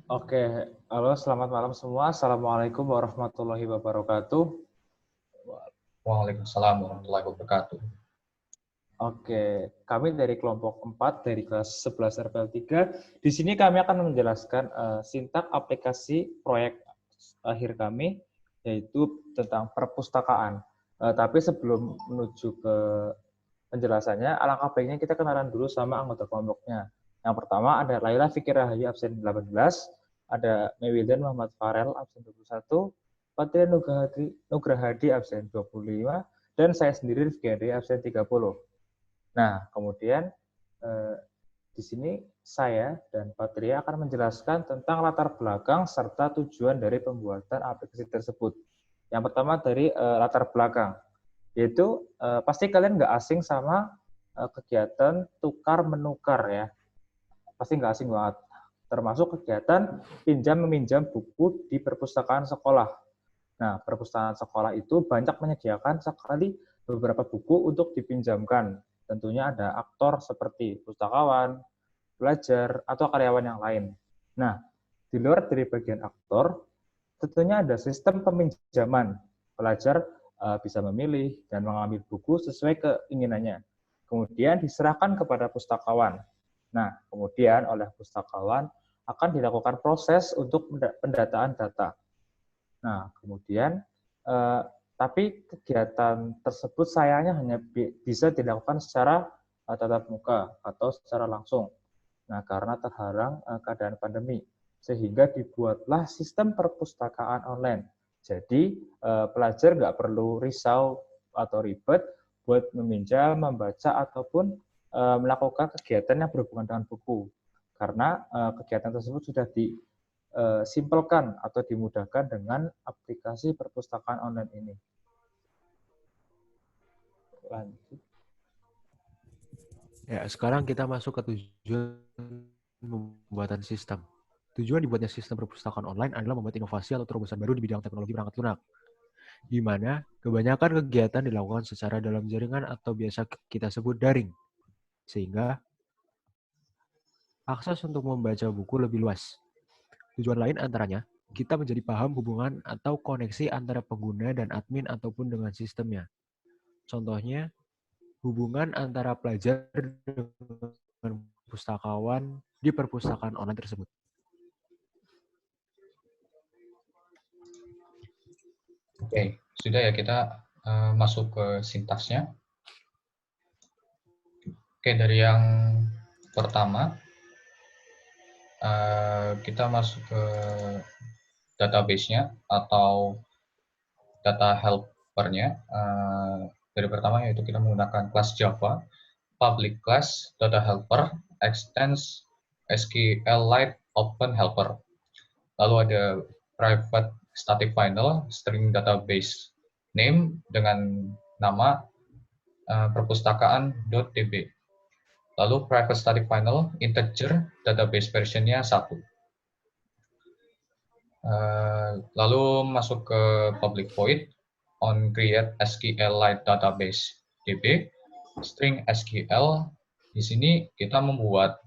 Oke, halo selamat malam semua. Assalamualaikum warahmatullahi wabarakatuh. Waalaikumsalam warahmatullahi wabarakatuh. Oke, kami dari kelompok 4 dari kelas 11 RPL 3. Di sini kami akan menjelaskan sintak aplikasi proyek akhir kami, yaitu tentang perpustakaan. Tapi sebelum menuju ke penjelasannya, alangkah baiknya kita kenalan dulu sama anggota kelompoknya. Yang pertama ada Laila Fikir Rahayu absen 18, ada Mewildan Muhammad Farel absen 21, Patria Nugrahadi absen 25, dan saya sendiri Rifki Ade absen 30. Nah, kemudian di sini saya dan Patria akan menjelaskan tentang latar belakang serta tujuan dari pembuatan aplikasi tersebut. Yang pertama dari latar belakang, yaitu pasti kalian nggak asing sama kegiatan tukar menukar ya, pasti nggak asing banget. Termasuk kegiatan pinjam meminjam buku di perpustakaan sekolah. Nah, perpustakaan sekolah itu banyak menyediakan sekali beberapa buku untuk dipinjamkan. Tentunya ada aktor seperti pustakawan, pelajar, atau karyawan yang lain. Nah, di luar dari bagian aktor, tentunya ada sistem peminjaman. Pelajar bisa memilih dan mengambil buku sesuai keinginannya. Kemudian diserahkan kepada pustakawan. Nah, kemudian oleh pustakawan akan dilakukan proses untuk pendataan data. Nah, kemudian tapi kegiatan tersebut sayangnya hanya bisa dilakukan secara tatap muka atau secara langsung. Nah, karena terhalang keadaan pandemi, sehingga dibuatlah sistem perpustakaan online. Jadi pelajar nggak perlu risau atau ribet buat meminjam, membaca ataupun melakukan kegiatan yang berhubungan dengan buku, karena kegiatan tersebut sudah disimpelkan atau dimudahkan dengan aplikasi perpustakaan online ini. Lanjut. Ya, sekarang kita masuk ke tujuan pembuatan sistem. Tujuan dibuatnya sistem perpustakaan online adalah membuat inovasi atau terobosan baru di bidang teknologi perangkat lunak, di mana kebanyakan kegiatan dilakukan secara dalam jaringan atau biasa kita sebut daring, sehingga akses untuk membaca buku lebih luas. Tujuan lain antaranya, kita menjadi paham hubungan atau koneksi antara pengguna dan admin ataupun dengan sistemnya. Contohnya, hubungan antara pelajar dengan pustakawan di perpustakaan online tersebut. Oke, sudah ya kita masuk ke sintaksnya. Oke, dari yang pertama kita masuk ke database-nya atau data helper-nya. Dari pertama yaitu kita menggunakan kelas Java, public class, data helper, extends SQLite open helper. Lalu ada private static final string database name dengan nama perpustakaan.db. Lalu private static final integer database versionnya 1. Lalu masuk ke public void on create SQLite database db string SQL. Di sini kita membuat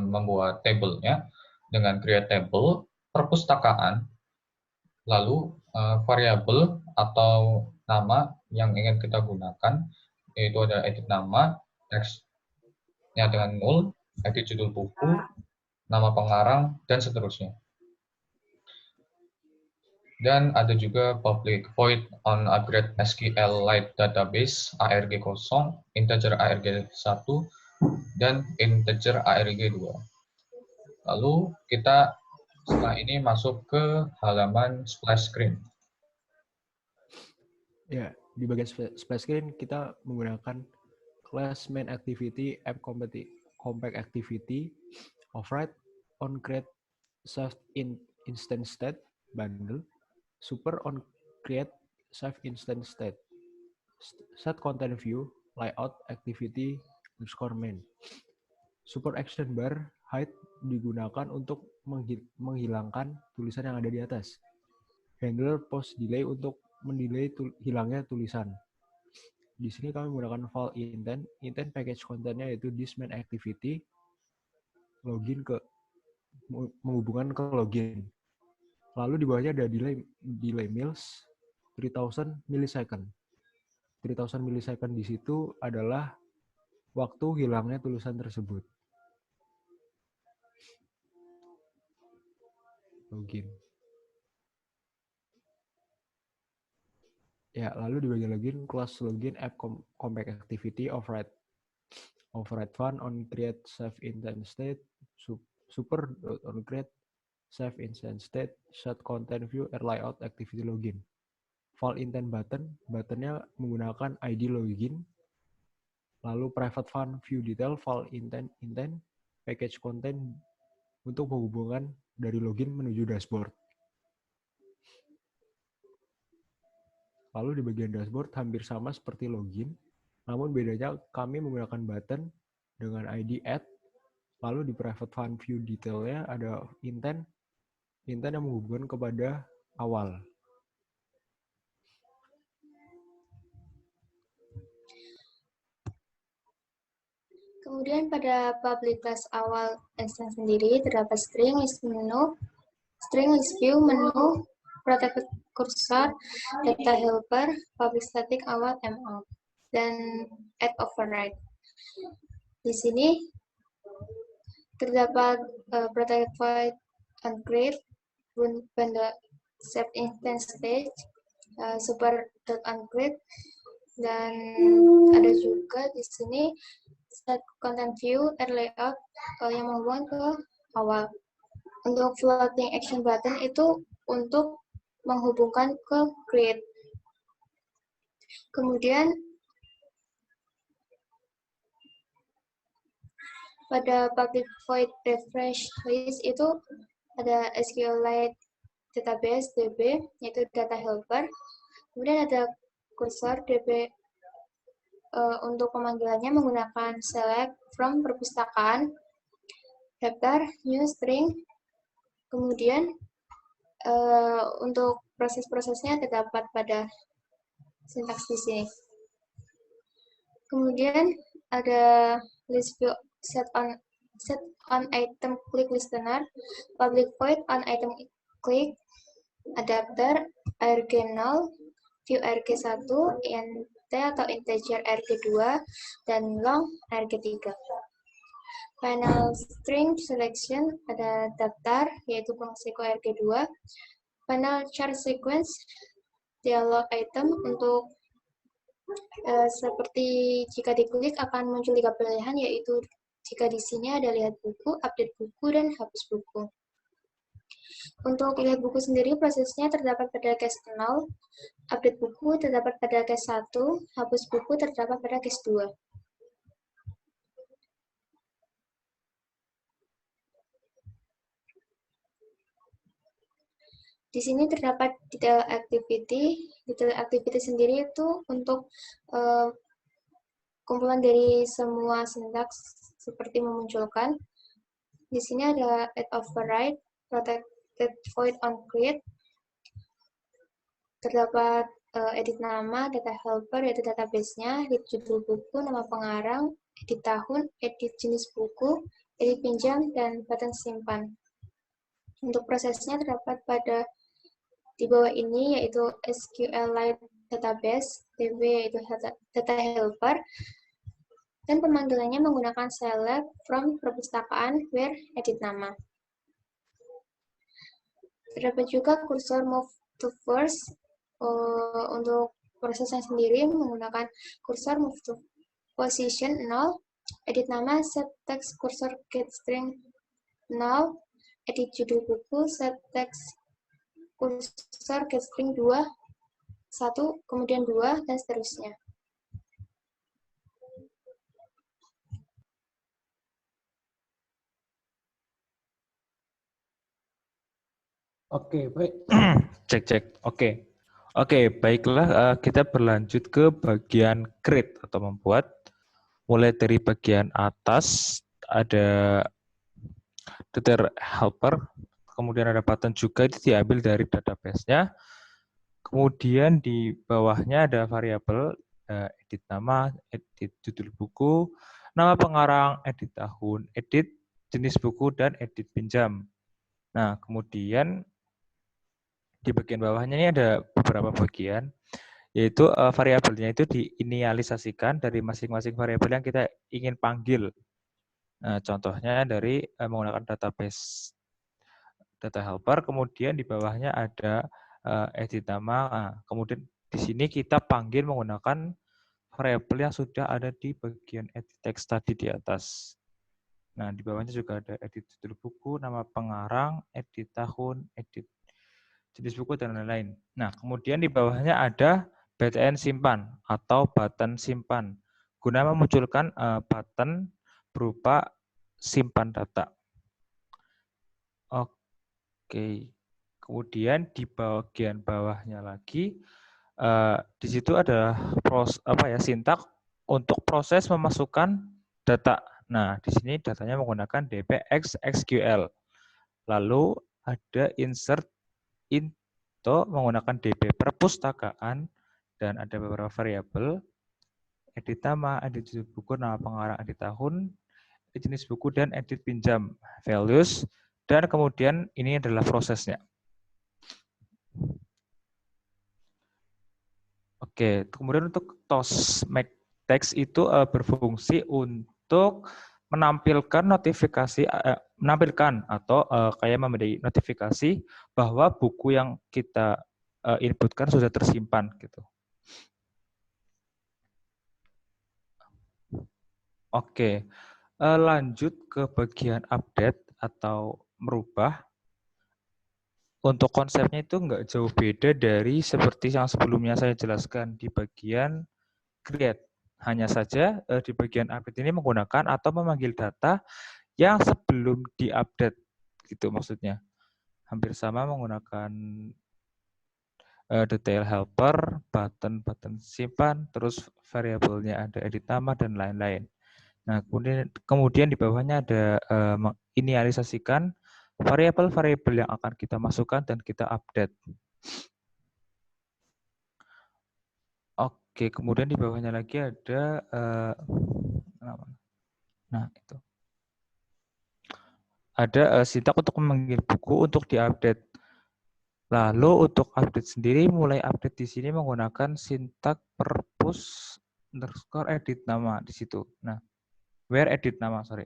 membuat tabelnya dengan create table perpustakaan, lalu variabel atau nama yang ingin kita gunakan yaitu ada edit nama, teksnya dengan null, edit judul buku, nama pengarang, dan seterusnya. Dan ada juga public void on upgrade SQLite database ARG0, integer ARG1, dan integer ARG2. Lalu kita setelah ini masuk ke halaman splash screen. Ya, di bagian splash screen kita menggunakan class main activity app compact activity override on create save instance state bundle super on create save instance state set content view layout activity underscore main super action bar hide digunakan untuk menghilangkan tulisan yang ada di atas. Handler post delay untuk mendelay hilangnya tulisan. Di sini kami menggunakan file intent package kontennya yaitu this main activity, login ke menghubungkan ke login. Lalu di bawahnya ada delay meals 3000 millisecond. 3000 millisecond di situ adalah waktu hilangnya tulisan tersebut. Login. Ya, lalu di bagian login, class login app compact activity override fun on create save intent state super on create save intent state set content view layout activity login. File intent buttonnya menggunakan ID login. Lalu private fun view detail file intent package content untuk menghubungkan dari login menuju dashboard. Lalu di bagian dashboard hampir sama seperti login, namun bedanya kami menggunakan button dengan ID add, lalu di private fun view detailnya ada intent yang menghubungkan kepada awal. Kemudian pada public class awal instance sendiri terdapat string list menu, string list view menu, protected cursor, data helper, public static awal MO, dan add override. Di sini terdapat protected void on create, bundle set instance stage, super on create, dan ada juga di sini set content view layout yang menghubungkan ke awal. Untuk floating action button itu untuk menghubungkan ke create. Kemudian pada public void refresh list itu ada SQLite database DB yaitu data helper. Kemudian ada cursor DB untuk pemanggilannya menggunakan select from perpustakaan, daftar new string. Kemudian untuk proses-prosesnya terdapat pada sintaks di sini. Kemudian ada list view set on item click listener, public void on item click, adapter arg0, view arg1, int atau integer arg2, dan long arg3. Final string selection ada daftar yaitu pengisiku arg2, final char sequence dialog item untuk seperti jika diklik akan muncul 3 pilihan yaitu jika di sini ada lihat buku, update buku, dan hapus buku. Untuk lihat buku sendiri prosesnya terdapat pada case 0, update buku terdapat pada case 1, hapus buku terdapat pada case 2. Di sini terdapat detail activity. Detail activity sendiri itu untuk kumpulan dari semua sintaks seperti memunculkan. Di sini ada add override, protected void on create. Terdapat edit nama, data helper yaitu database-nya, edit judul buku, nama pengarang, edit tahun, edit jenis buku, edit pinjam, dan button simpan. Untuk prosesnya terdapat pada di bawah ini yaitu SQLite database, DB yaitu data helper, dan pemanggilannya menggunakan select from perpustakaan where edit nama. Terdapat juga kursor move to first untuk prosesnya sendiri menggunakan kursor move to position 0, edit nama set text kursor get string 0, edit judul buku set text kursor get string 2, 1, kemudian 2, dan seterusnya. Oke, baik. Cek. Oke, baiklah. Kita berlanjut ke bagian create atau membuat. Mulai dari bagian atas ada data helper, kemudian ada button juga diambil dari database-nya. Kemudian di bawahnya ada variabel edit nama, edit judul buku, nama pengarang, edit tahun, edit jenis buku, dan edit pinjam. Nah, kemudian di bagian bawahnya ini ada beberapa bagian, yaitu variabelnya itu diinisialisasikan dari masing-masing variabel yang kita ingin panggil. Nah, contohnya dari menggunakan database data helper, kemudian di bawahnya ada edit nama. Nah, kemudian di sini kita panggil menggunakan variabel yang sudah ada di bagian edit text tadi di atas. Nah, di bawahnya juga ada edit judul buku, nama pengarang, edit tahun, edit jenis buku, dan lain-lain. Nah, kemudian di bawahnya ada btn simpan atau button simpan, guna memunculkan button berupa simpan data. Oke, kemudian di bagian bawahnya lagi, di situ ada sintak untuk proses memasukkan data. Nah, di sini datanya menggunakan dpx SQL. Lalu ada insert into menggunakan db perpustakaan, dan ada beberapa variabel, edit nama, edit judul buku, nama pengarang, edit tahun, edit jenis buku, dan edit pinjam, values, dan kemudian ini adalah prosesnya. Oke, kemudian untuk toast make text itu berfungsi untuk menampilkan notifikasi, menampilkan atau kayak memberi notifikasi bahwa buku yang kita inputkan sudah tersimpan gitu. Oke, lanjut ke bagian update atau merubah. Untuk konsepnya itu nggak jauh beda dari seperti yang sebelumnya saya jelaskan di bagian create. Hanya saja di bagian update ini menggunakan atau memanggil data yang sebelum diupdate, gitu maksudnya. Hampir sama menggunakan detail helper, button simpan, terus variabelnya ada edit nama dan lain-lain. Nah, kemudian di bawahnya ada menginisialisasikan variabel-variabel yang akan kita masukkan dan kita update. Oke, kemudian di bawahnya lagi ada nah itu. Ada sintak untuk memanggil buku untuk diupdate. Lalu untuk update sendiri, mulai update di sini menggunakan sintak perpus underscore edit nama di situ. Nah, where edit nama, sorry.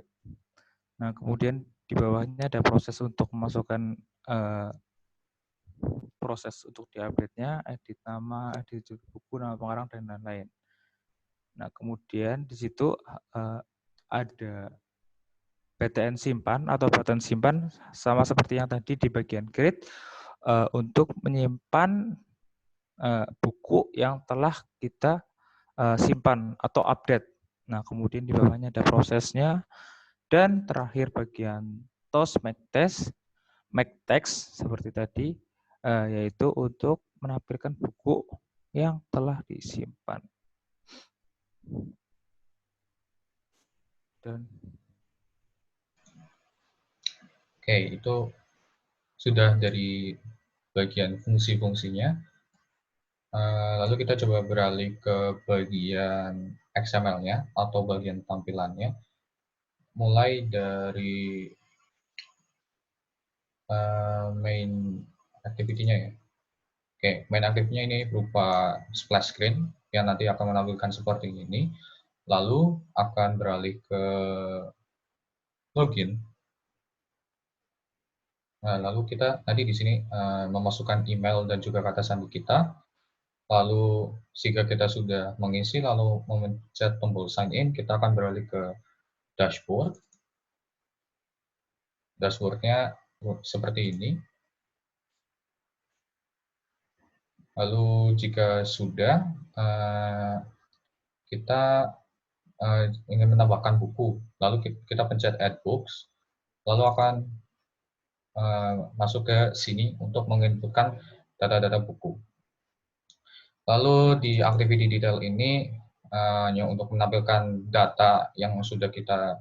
Nah, kemudian di bawahnya ada proses untuk memasukkan proses untuk diupdate-nya, edit nama, edit judul buku, nama pengarang, dan lain-lain. Nah, kemudian di situ ada btn simpan atau button simpan, sama seperti yang tadi di bagian create, untuk menyimpan buku yang telah kita simpan atau update. Nah, kemudian di bawahnya ada prosesnya, dan terakhir bagian toast make text seperti tadi, yaitu untuk menampilkan buku yang telah disimpan. Dan Oke, itu sudah dari bagian fungsi-fungsinya. Lalu kita coba beralih ke bagian XML-nya atau bagian tampilannya. Mulai dari main activity-nya ya. Oke, main activity-nya ini berupa splash screen yang nanti akan menampilkan seperti ini. Lalu akan beralih ke login. Nah, lalu kita tadi di sini memasukkan email dan juga kata sandi kita. Lalu jika kita sudah mengisi lalu memencet tombol sign in, kita akan beralih ke dashboard. Dashboard-nya seperti ini. Lalu jika sudah, kita ingin menambahkan buku, lalu kita pencet add books, lalu akan masuk ke sini untuk menginputkan data-data buku. Lalu di activity detail ini hanya untuk menampilkan data yang sudah kita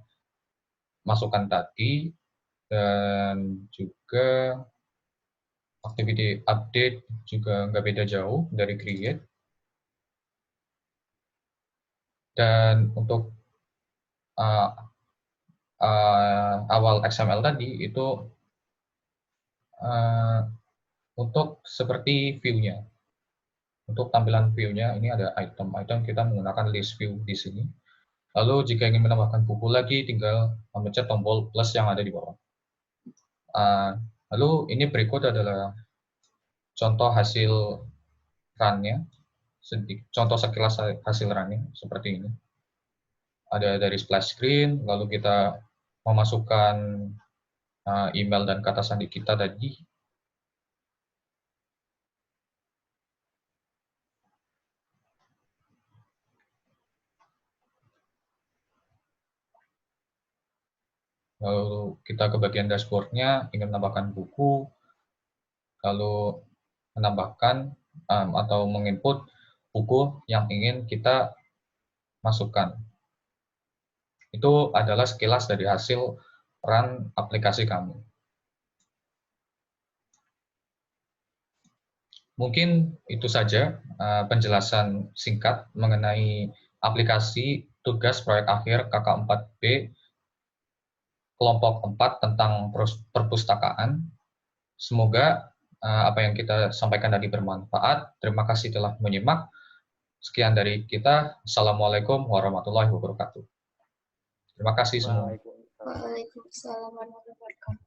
masukkan tadi, dan juga activity update juga nggak beda jauh dari create. Dan untuk awal XML tadi itu Untuk seperti view-nya. Untuk tampilan view-nya, ini ada item. Item kita menggunakan list view di sini. Lalu jika ingin menambahkan buku lagi, tinggal memencet tombol plus yang ada di bawah. Lalu ini berikut adalah contoh hasil run-nya. Contoh sekilas hasil run-nya, seperti ini. Ada dari splash screen, lalu kita memasukkan email dan kata sandi kita tadi. Lalu kita ke bagian dashboard-nya, ingin menambahkan buku, lalu menambahkan atau menginput buku yang ingin kita masukkan. Itu adalah sekilas dari hasil run aplikasi kami. Mungkin itu saja penjelasan singkat mengenai aplikasi tugas proyek akhir KK4B kelompok 4 tentang perpustakaan. Semoga apa yang kita sampaikan tadi bermanfaat. Terima kasih telah menyimak. Sekian dari kita. Assalamualaikum warahmatullahi wabarakatuh. Terima kasih semua. Waalaikumsalam warahmatullahi wabarakatuh.